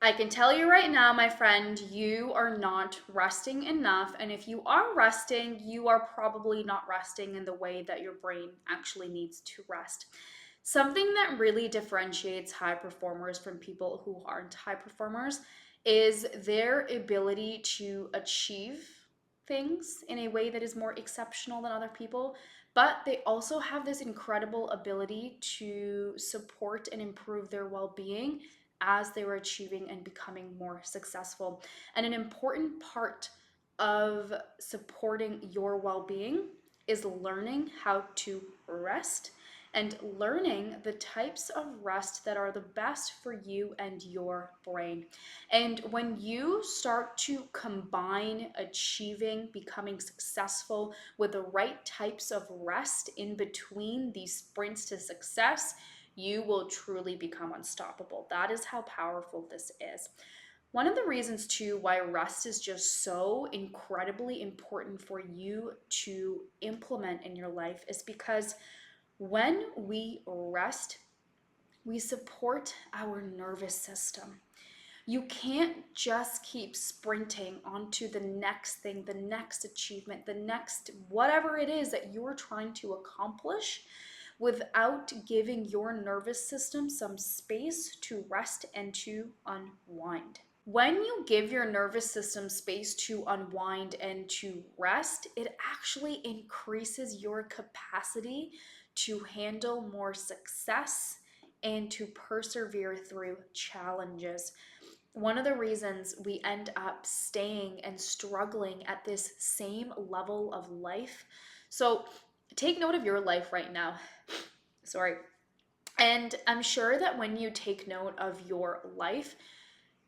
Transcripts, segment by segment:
I can tell you right now, my friend, you are not resting enough. And if you are resting, you are probably not resting in the way that your brain actually needs to rest. Something that really differentiates high performers from people who aren't high performers is their ability to achieve things in a way that is more exceptional than other people. But they also have this incredible ability to support and improve their well being as they were achieving and becoming more successful. And an important part of supporting your well being is learning how to rest and learning the types of rest that are the best for you and your brain. And when you start to combine achieving, becoming successful with the right types of rest in between these sprints to success, you will truly become unstoppable. That is how powerful this is. One of the reasons, too, why rest is just so incredibly important for you to implement in your life is because when we rest, we support our nervous system. You can't just keep sprinting onto the next thing, the next achievement, the next whatever it is that you're trying to accomplish without giving your nervous system some space to rest and to unwind. When you give your nervous system space to unwind and to rest, it actually increases your capacity to handle more success and to persevere through challenges. One of the reasons we end up staying and struggling at this same level of life. So take note of your life right now. Sorry. And I'm sure that when you take note of your life,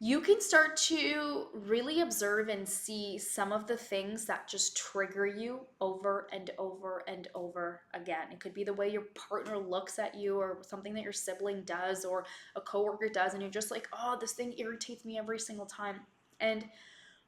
you can start to really observe and see some of the things that just trigger you over and over and over again. It could be the way your partner looks at you, or something that your sibling does, or a coworker does, and you're just like, oh, this thing irritates me every single time. And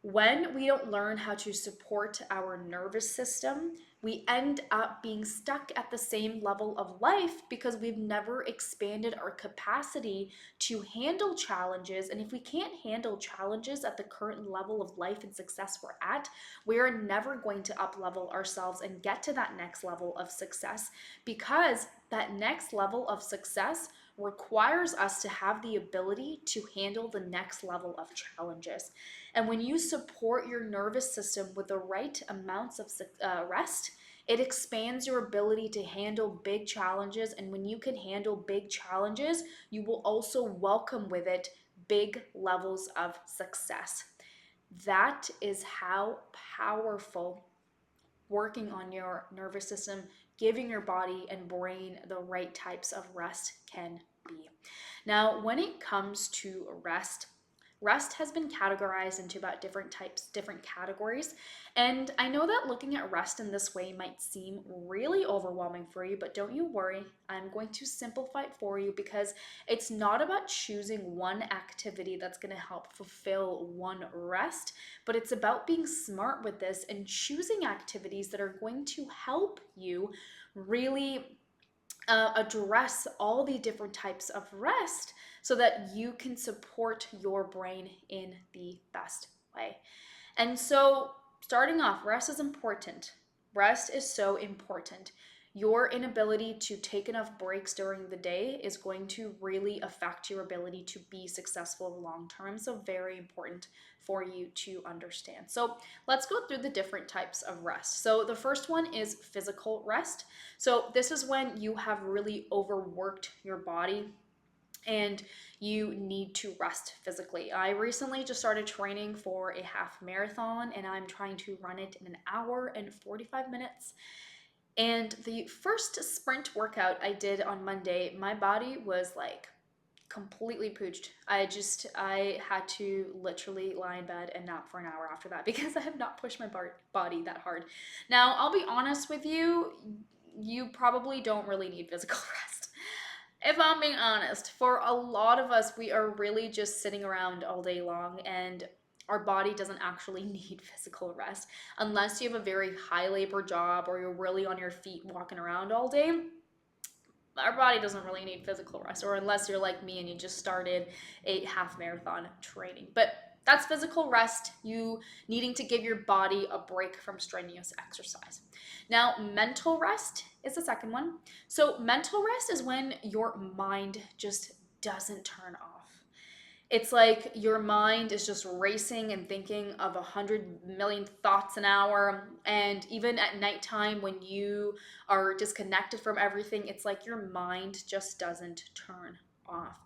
when we don't learn how to support our nervous system, we end up being stuck at the same level of life because we've never expanded our capacity to handle challenges. And if we can't handle challenges at the current level of life and success we're at, we are never going to up level ourselves and get to that next level of success, because that next level of success requires us to have the ability to handle the next level of challenges. And when you support your nervous system with the right amounts of rest, it expands your ability to handle big challenges. And when you can handle big challenges, you will also welcome with it big levels of success. That is how powerful working on your nervous system, giving your body and brain the right types of rest can be. Now, when it comes to rest, rest has been categorized into about different types, different categories. And I know that looking at rest in this way might seem really overwhelming for you, but don't you worry. I'm going to simplify it for you, because it's not about choosing one activity that's going to help fulfill one rest, but it's about being smart with this and choosing activities that are going to help you really address all the different types of rest so that you can support your brain in the best way. And so, starting off, rest is important. Rest is so important. Your inability to take enough breaks during the day is going to really affect your ability to be successful long term. So, very important for you to understand. So, let's go through the different types of rest. So, the first one is physical rest. So, this is when you have really overworked your body and you need to rest physically. I recently just started training for a half marathon, and I'm trying to run it in an hour and 45 minutes. And the first sprint workout I did on Monday, my body was like completely pooched. I had to literally lie in bed and nap for an hour after that because I have not pushed my body that hard. Now, I'll be honest with you, you probably don't really need physical rest. If I'm being honest, for a lot of us, we are really just sitting around all day long, and our body doesn't actually need physical rest. Unless you have a very high labor job or you're really on your feet walking around all day, our body doesn't really need physical rest, or unless you're like me and you just started a half marathon training. But that's physical rest, you needing to give your body a break from strenuous exercise. Now, mental rest is the second one. So, mental rest is when your mind just doesn't turn off. It's like your mind is just racing and thinking of 100 million thoughts an hour. And even at nighttime, when you are disconnected from everything, it's like your mind just doesn't turn off.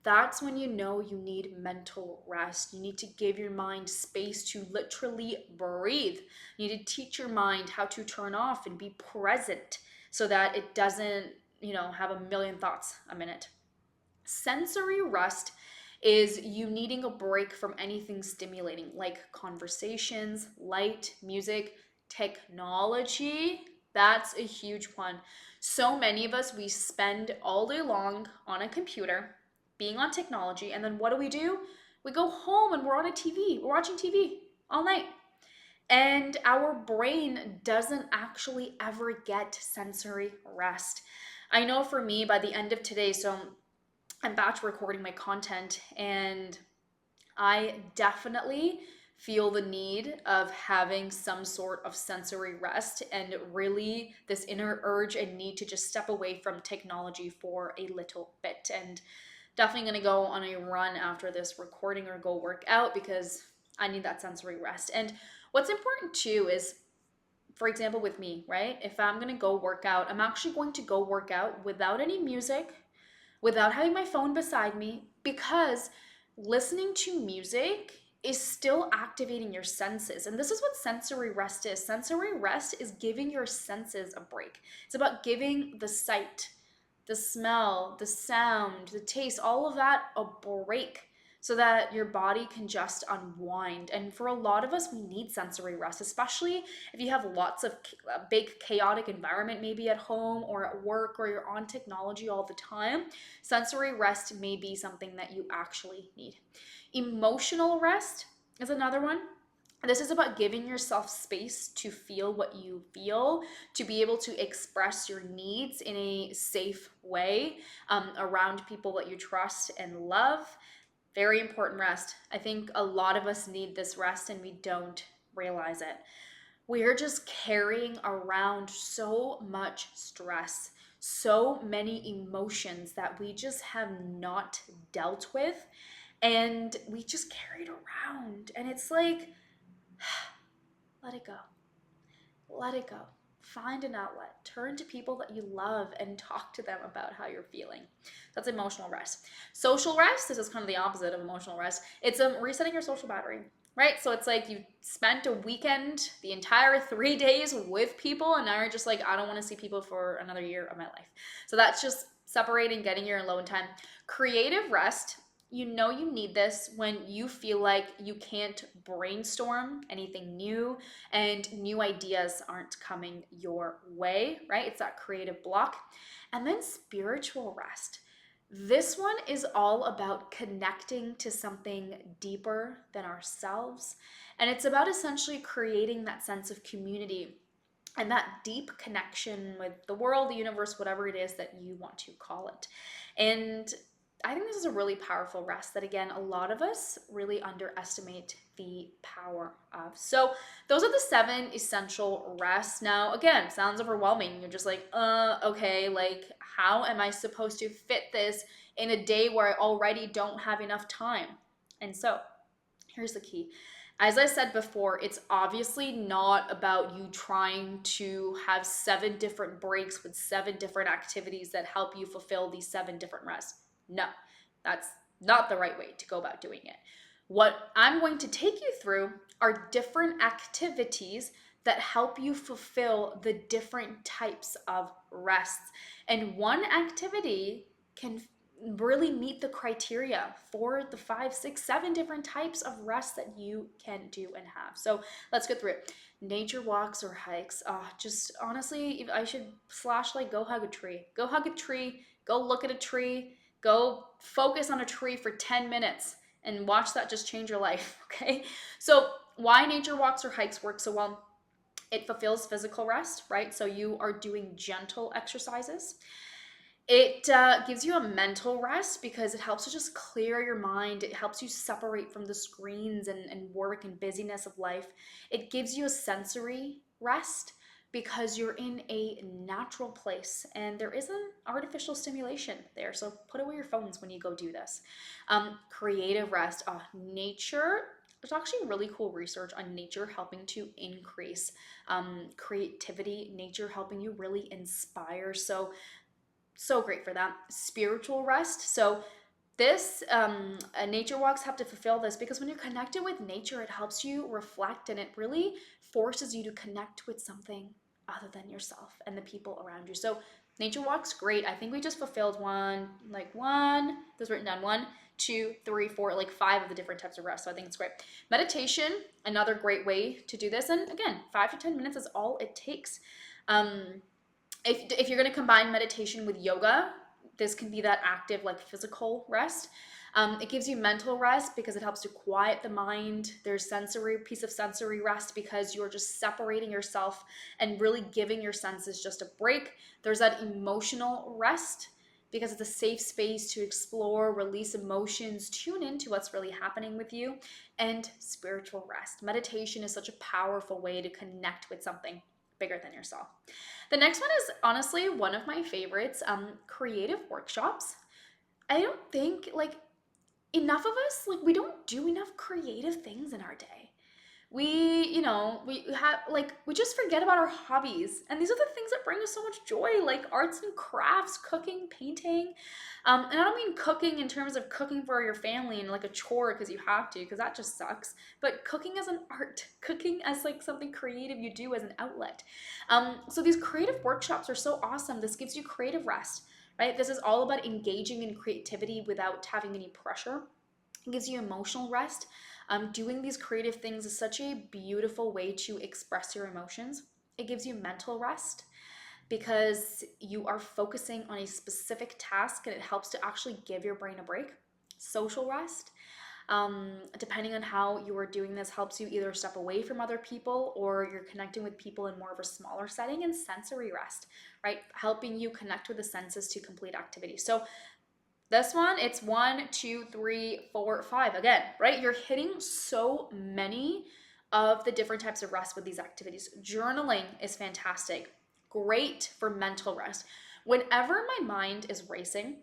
That's when you know you need mental rest. You need to give your mind space to literally breathe. You need to teach your mind how to turn off and be present so that it doesn't, have a million thoughts a minute. Sensory rest is you needing a break from anything stimulating, like conversations, light, music, technology. That's a huge one. So many of us, we spend all day long on a computer, being on technology, and then what do? We go home and we're on a TV. We're watching TV all night. And our brain doesn't actually ever get sensory rest. I know for me, by the end of today, so I'm batch recording my content, and I definitely feel the need of having some sort of sensory rest, and really this inner urge and need to just step away from technology for a little bit. And definitely going to go on a run after this recording or go work out because I need that sensory rest. And what's important too is, for example, with me, right? If I'm going to go work out, I'm actually going to go work out without any music, without having my phone beside me, because listening to music is still activating your senses. And this is what sensory rest is. Sensory rest is giving your senses a break. It's about giving the sight, the smell, the sound, the taste, all of that a break so that your body can just unwind. And for a lot of us, we need sensory rest, especially if you have lots of a big chaotic environment, maybe at home or at work, or you're on technology all the time. Sensory rest may be something that you actually need. Emotional rest is another one. This is about giving yourself space to feel what you feel, to be able to express your needs in a safe way, around people that you trust and love. Very important rest. I think a lot of us need this rest and we don't realize it. We're just carrying around so much stress, so many emotions that we just have not dealt with, and we just carry it around. And it's like, let it go. Let it go. Find an outlet. Turn to people that you love and talk to them about how you're feeling. That's emotional rest. Social rest, this is kind of the opposite of emotional rest. It's resetting your social battery, right? So it's like you spent a weekend, the entire 3 days with people, and now you're just like, I don't want to see people for another year of my life. So that's just separating, getting your alone time. Creative rest, you know you need this when you feel like you can't brainstorm anything new and new ideas aren't coming your way, right? It's that creative block. And then spiritual rest. This one is all about connecting to something deeper than ourselves. And it's about essentially creating that sense of community and that deep connection with the world, the universe, whatever it is that you want to call it. And I think this is a really powerful rest that, again, a lot of us really underestimate the power of. So those are the 7 essential rests. Now, again, sounds overwhelming. You're just like, okay, like how am I supposed to fit this in a day where I already don't have enough time? And so here's the key. As I said before, it's obviously not about you trying to have 7 different breaks with 7 different activities that help you fulfill these 7 different rests. No, that's not the right way to go about doing it. What I'm going to take you through are different activities that help you fulfill the different types of rests. And one activity can really meet the criteria for the 5, 6, 7 different types of rest that you can do and have. So let's go through it. Nature walks or hikes. Just honestly, I should slash like go hug a tree. Go hug a tree. Go look at a tree. Go focus on a tree for 10 minutes and watch that just change your life, okay? So why nature walks or hikes work so well? It fulfills physical rest, right? So you are doing gentle exercises. It gives you a mental rest because it helps to just clear your mind. It helps you separate from the screens and work and busyness of life. It gives you a sensory rest because you're in a natural place and there isn't artificial stimulation there. So put away your phones when you go do this. Creative rest. Nature. There's actually really cool research on nature helping to increase creativity, nature helping you really inspire. So great for that. Spiritual rest. So this nature walks have to fulfill this because when you're connected with nature, it helps you reflect and it really forces you to connect with something other than yourself and the people around you. So nature walks great. I think we just fulfilled one, there's written down 1, 2, 3, 4, like 5 of the different types of rest. So I think it's great. Meditation, another great way to do this. And again, 5 to 10 minutes is all it takes. If you're going to combine meditation with yoga, this can be that active, like physical rest. It gives you mental rest because it helps to quiet the mind. There's piece of sensory rest because you're just separating yourself and really giving your senses just a break. There's that emotional rest because it's a safe space to explore, release emotions, tune into what's really happening with you, and spiritual rest. Meditation is such a powerful way to connect with something bigger than yourself. The next one is honestly one of my favorites, creative workshops. I don't think like enough of us, like we don't do enough creative things in our day. We just forget about our hobbies. And these are the things that bring us so much joy, like arts and crafts, cooking, painting. And I don't mean cooking in terms of cooking for your family and like a chore because you have to, because that just sucks. But cooking as an art, cooking as like something creative you do as an outlet. So these creative workshops are so awesome. This gives you creative rest, right? This is all about engaging in creativity without having any pressure. It gives you emotional rest. Doing these creative things is such a beautiful way to express your emotions. It gives you mental rest because you are focusing on a specific task and it helps to actually give your brain a break. Social rest, depending on how you are doing this, helps you either step away from other people or you're connecting with people in more of a smaller setting. And sensory rest, right? Helping you connect with the senses to complete activities. So this one, it's 1, 2, 3, 4, 5. Again, right? You're hitting so many of the different types of rest with these activities. Journaling is fantastic, great for mental rest. Whenever my mind is racing,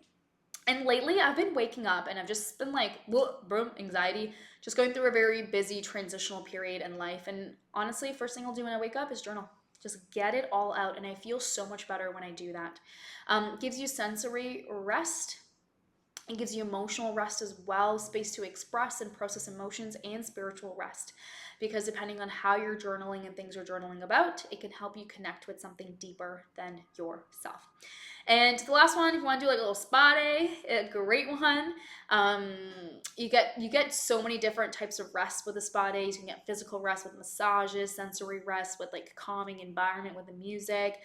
and lately I've been waking up and I've just been like, boom, anxiety, just going through a very busy transitional period in life. And honestly, first thing I'll do when I wake up is journal. Just get it all out. And I feel so much better when I do that. Gives you sensory rest. It gives you emotional rest as well, space to express and process emotions, and spiritual rest. Because depending on how you're journaling and things you're journaling about, it can help you connect with something deeper than yourself. And the last one, if you want to do like a little spa day, a great one. Um, you get so many different types of rest with the spa days. You can get physical rest with massages, sensory rest with like calming environment with the music,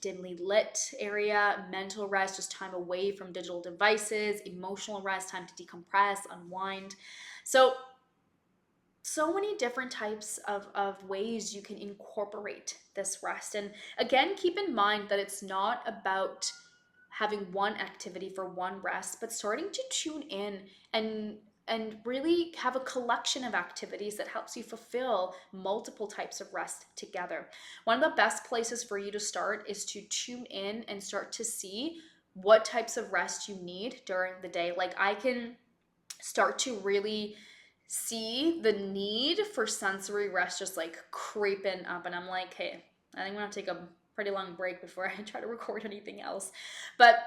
dimly lit area, mental rest, just time away from digital devices, emotional rest, time to decompress, unwind. So many different types of ways you can incorporate this rest. And again, keep in mind that it's not about having one activity for one rest, but starting to tune in and really have a collection of activities that helps you fulfill multiple types of rest together. One of the best places for you to start is to tune in and start to see what types of rest you need during the day. Like I can start to really see the need for sensory rest just like creeping up, and I'm like, hey, I think I'm gonna take a pretty long break before I try to record anything else. But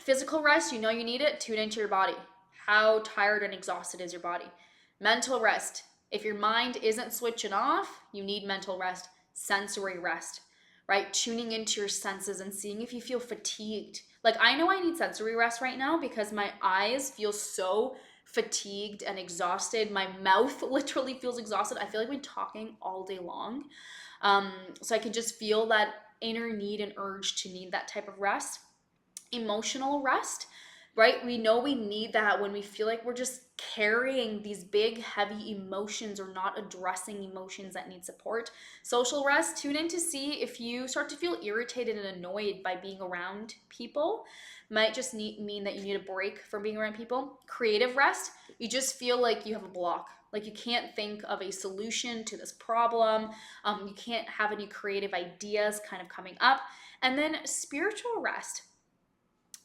physical rest, you know you need it. Tune into your body. How tired and exhausted is your body? Mental rest, if your mind isn't switching off, you need mental rest. Sensory rest, right? Tuning into your senses and seeing if you feel fatigued. Like I know I need sensory rest right now because my eyes feel so fatigued and exhausted. My mouth literally feels exhausted. I feel like I've been talking all day long. So I can just feel that inner need and urge to need that type of rest. Emotional rest, right? We know we need that when we feel like we're just carrying these big, heavy emotions or not addressing emotions that need support. Social rest, tune in to see if you start to feel irritated and annoyed by being around people. Might just mean that you need a break from being around people. Creative rest, you just feel like you have a block. Like you can't think of a solution to this problem. You can't have any creative ideas kind of coming up. And then spiritual rest,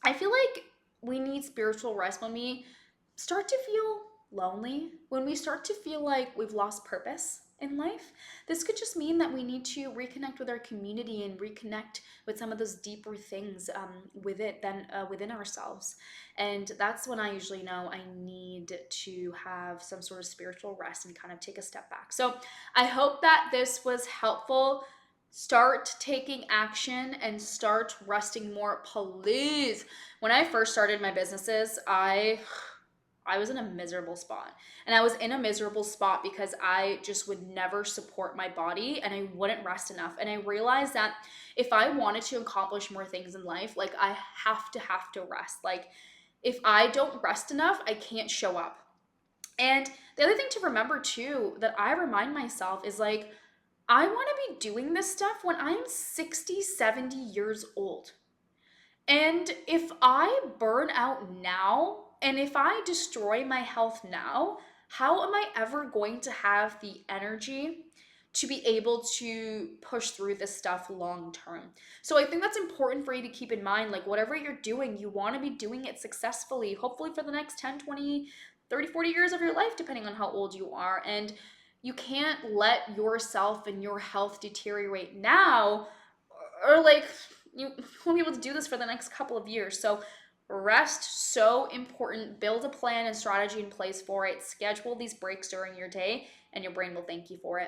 I feel like we need spiritual rest when we start to feel lonely, when we start to feel like we've lost purpose in life. This could just mean that we need to reconnect with our community and reconnect with some of those deeper things within ourselves. And that's when I usually know I need to have some sort of spiritual rest and kind of take a step back. So I hope that this was helpful. Start taking action and start resting more, please. When I first started my businesses, I was in a miserable spot. And I was in a miserable spot because I just would never support my body and I wouldn't rest enough. And I realized that if I wanted to accomplish more things in life, like I have to rest. Like if I don't rest enough, I can't show up. And the other thing to remember too that I remind myself is like I want to be doing this stuff when I'm 60, 70 years old. And if I burn out now and if I destroy my health now, how am I ever going to have the energy to be able to push through this stuff long term? So I think that's important for you to keep in mind. Like, whatever you're doing, you want to be doing it successfully, hopefully for the next 10, 20, 30, 40 years of your life, depending on how old you are. And you can't let yourself and your health deteriorate now, or like you won't be able to do this for the next couple of years. So rest, so important. Build a plan and strategy in place for it. Schedule these breaks during your day and your brain will thank you for it.